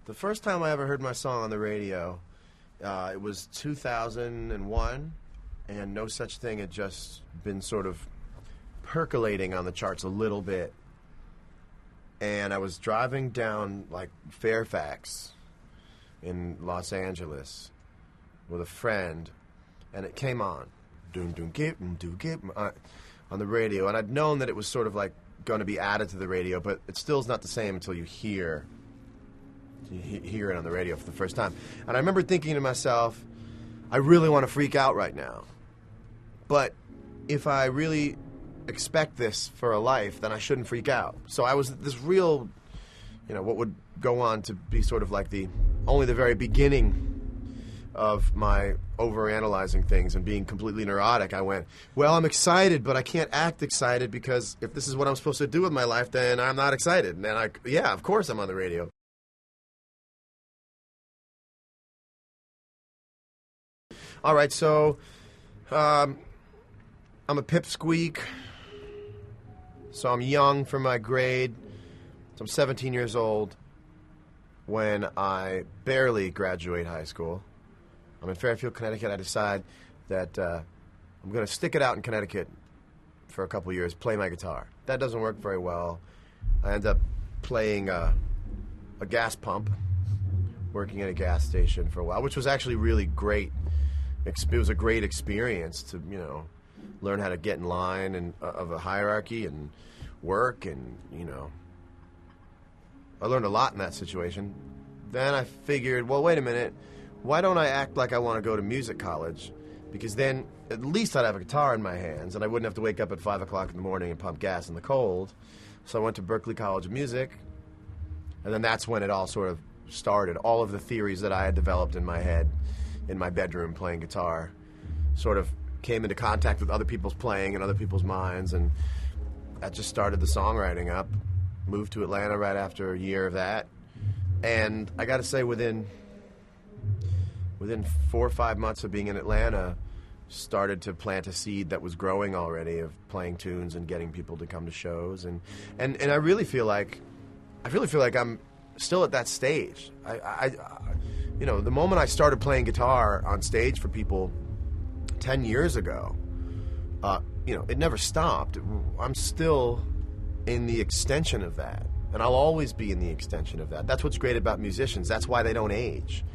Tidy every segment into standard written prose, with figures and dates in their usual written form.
The first time I ever heard my song on the radio, it was 2001, and No Such Thing had just been sort of percolating on the charts a little bit. And I was driving down, like, Fairfax in Los Angeles with a friend, and it came on. On the radio. And I'd known that it was sort of, like, going to be added to the radio, but it still is not the same until you hear it on the radio for the first time. And I remember thinking to myself, I really want to freak out right now. But if I really expect this for a life, then I shouldn't freak out. So I was this real, what would go on to be sort of like only the very beginning of my overanalyzing things and being completely neurotic. I went, well, I'm excited, but I can't act excited because if this is what I'm supposed to do with my life, then I'm not excited. And then yeah, of course I'm on the radio. All right, so I'm a pipsqueak, so I'm young for my grade. So I'm 17 years old when I barely graduate high school. I'm in Fairfield, Connecticut. I decide that I'm going to stick it out in Connecticut for a couple years, play my guitar. That doesn't work very well. I end up playing a gas pump, working at a gas station for a while, which was actually really great. It was a great experience to, learn how to get in line and of a hierarchy and work, and, I learned a lot in that situation. Then I figured, well, wait a minute, why don't I act like I want to go to music college? Because then at least I'd have a guitar in my hands, and I wouldn't have to wake up at 5 o'clock in the morning and pump gas in the cold. So I went to Berklee College of Music, and then that's when it all sort of started. All of the theories that I had developed in my head, in my bedroom playing guitar, sort of came into contact with other people's playing and other people's minds, and that just started the songwriting up. Moved to Atlanta right after a year of that, and I got to say, within 4 or 5 months of being in Atlanta, started to plant a seed that was growing already of playing tunes and getting people to come to shows, and I really feel like I'm still at that stage. The moment I started playing guitar on stage for people 10 years ago, it never stopped. I'm still in the extension of that, and I'll always be in the extension of that. That's what's great about musicians. That's why they don't age,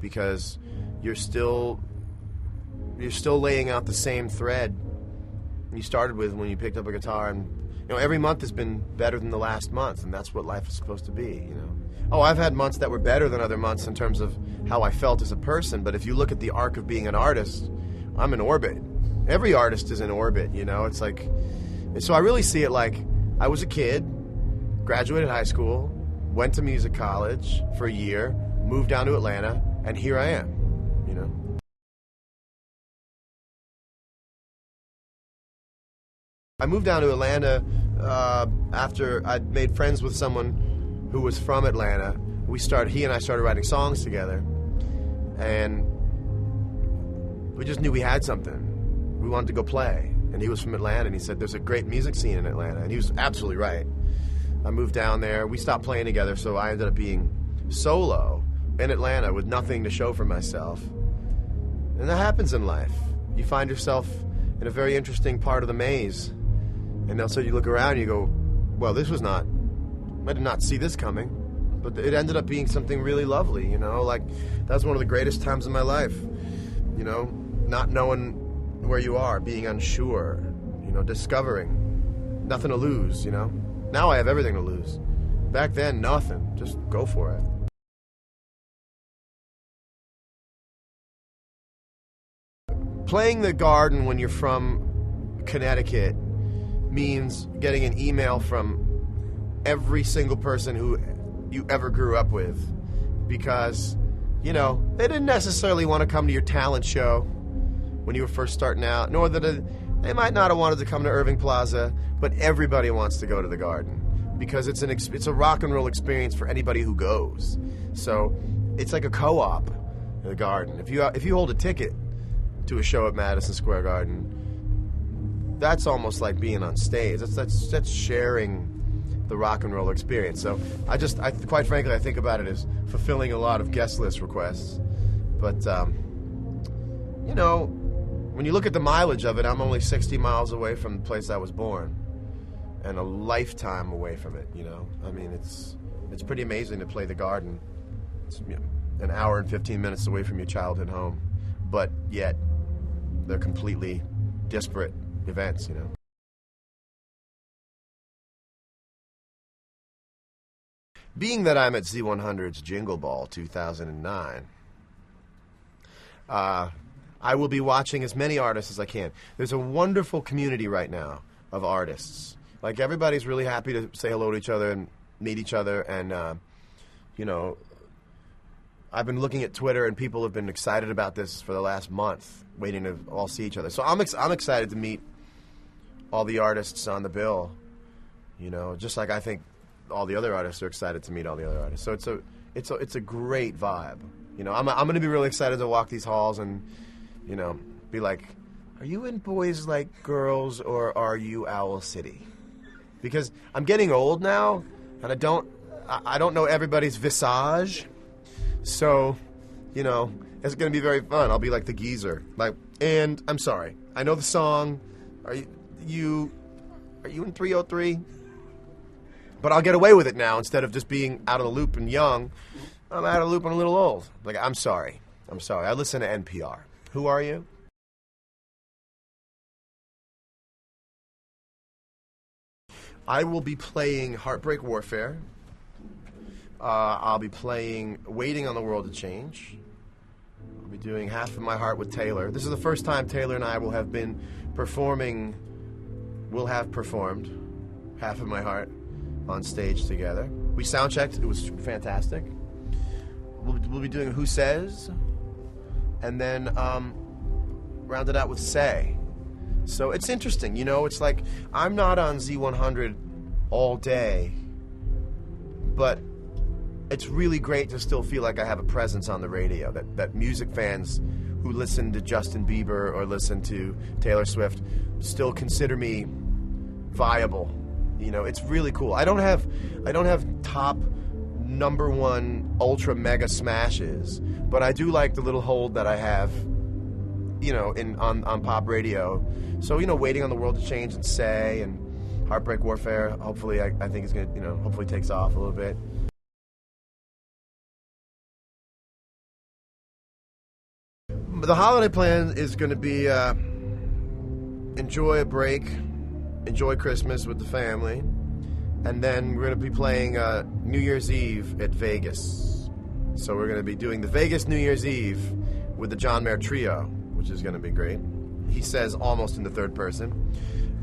because you're still laying out the same thread you started with when you picked up a guitar, and every month has been better than the last month, and that's what life is supposed to be. Oh, I've had months that were better than other months in terms of how I felt as a person, but if you look at the arc of being an artist, I'm in orbit. Every artist is in orbit, it's like, so I really see it like I was a kid, graduated high school, went to music college for a year, moved down to Atlanta, and here I am, I moved down to Atlanta after I'd made friends with someone who was from Atlanta. He and I started writing songs together, and we just knew we had something. We wanted to go play, and he was from Atlanta, and he said, there's a great music scene in Atlanta, and he was absolutely right. I moved down there. We stopped playing together, so I ended up being solo in Atlanta with nothing to show for myself. And that happens in life. You find yourself in a very interesting part of the maze, and also you look around and you go, well, I did not see this coming, but it ended up being something really lovely, like that was one of the greatest times in my life, not knowing where you are, being unsure, discovering, nothing to lose, Now I have everything to lose. Back then, nothing. Just go for it. Playing the Garden when you're from Connecticut means getting an email from every single person who you ever grew up with, because, they didn't necessarily want to come to your talent show when you were first starting out, nor that they might not have wanted to come to Irving Plaza, but everybody wants to go to the Garden because it's a rock and roll experience for anybody who goes. So it's like a co-op in the Garden. If you hold a ticket to a show at Madison Square Garden, that's almost like being on stage. That's sharing the rock and roll experience. So quite frankly, I think about it as fulfilling a lot of guest list requests. But, you know, when you look at the mileage of it, I'm only 60 miles away from the place I was born, and a lifetime away from it, you know. I mean, it's pretty amazing to play the Garden. It's, you know, an hour and 15 minutes away from your childhood home, but yet they're completely disparate events, you know. Being that I'm at Z100's Jingle Ball 2009, I will be watching as many artists as I can. There's a wonderful community right now of artists. Like, everybody's really happy to say hello to each other and meet each other, and, you know, I've been looking at Twitter, and people have been excited about this for the last month, waiting to all see each other. So I'm excited to meet all the artists on the bill, you know, just like I think all the other artists are excited to meet all the other artists. So it's a great vibe. You know, I'm going to be really excited to walk these halls and, you know, be like, are you in Boys Like Girls or are you Owl City? Because I'm getting old now, and I don't know everybody's visage. So, you know, it's going to be very fun. I'll be like the geezer. Like, and I'm sorry, I know the song. Are you in 303? But I'll get away with it now instead of just being out of the loop and young. I'm out of the loop and a little old. Like, I'm sorry. I listen to NPR. Who are you? I will be playing Heartbreak Warfare. I'll be playing Waiting on the World to Change. I'll be doing Half of My Heart with Taylor. This is the first time Taylor and I will have performed Half of My Heart on stage together. We sound-checked. It was fantastic. We'll be doing Who Says, and then round it out with Say. So it's interesting, you know. It's like I'm not on Z100 all day, but it's really great to still feel like I have a presence on the radio, that music fans who listen to Justin Bieber or listen to Taylor Swift still consider me viable. You know, it's really cool. I don't have top #1 ultra mega smashes, but I do like the little hold that I have, you know, on pop radio. So, you know, Waiting on the World to Change and Say and Heartbreak Warfare, hopefully I think it's going to, you know, hopefully takes off a little bit. The holiday plan is going to be enjoy a break, enjoy Christmas with the family, and then we're going to be playing New Year's Eve at Vegas. So we're going to be doing the Vegas New Year's Eve with the John Mayer Trio, which is going to be great. He says almost in the third person.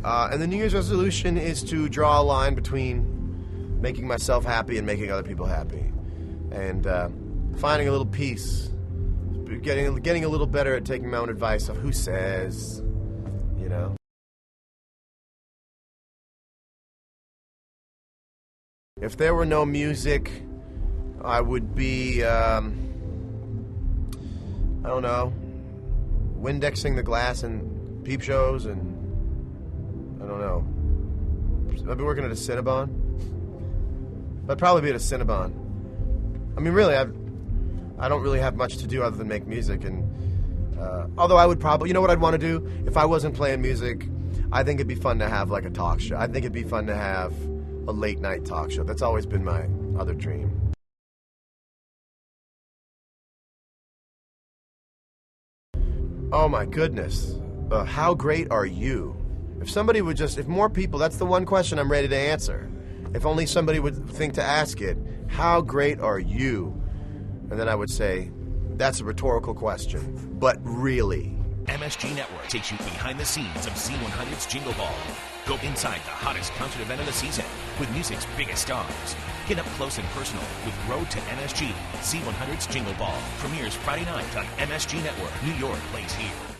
And the New Year's resolution is to draw a line between making myself happy and making other people happy. And finding a little peace. Getting a little better at taking my own advice of who says, you know. If there were no music, I would be, I don't know, Windexing the glass in peep shows, and I don't know. I'd be working at a Cinnabon. I'd probably be at a Cinnabon. I mean, really, I don't really have much to do other than make music, and although I would probably, you know what I'd want to do if I wasn't playing music? I think it'd be fun to have like a talk show. I think it'd be fun to have a late night talk show. That's always been my other dream. Oh my goodness, how great are you? If more people, that's the one question I'm ready to answer. If only somebody would think to ask it, how great are you? And then I would say, that's a rhetorical question, but really. MSG Network takes you behind the scenes of Z100's Jingle Ball. Go inside the hottest concert event of the season with music's biggest stars. Get up close and personal with Road to MSG. Z100's Jingle Ball premieres Friday night on MSG Network. New York plays here.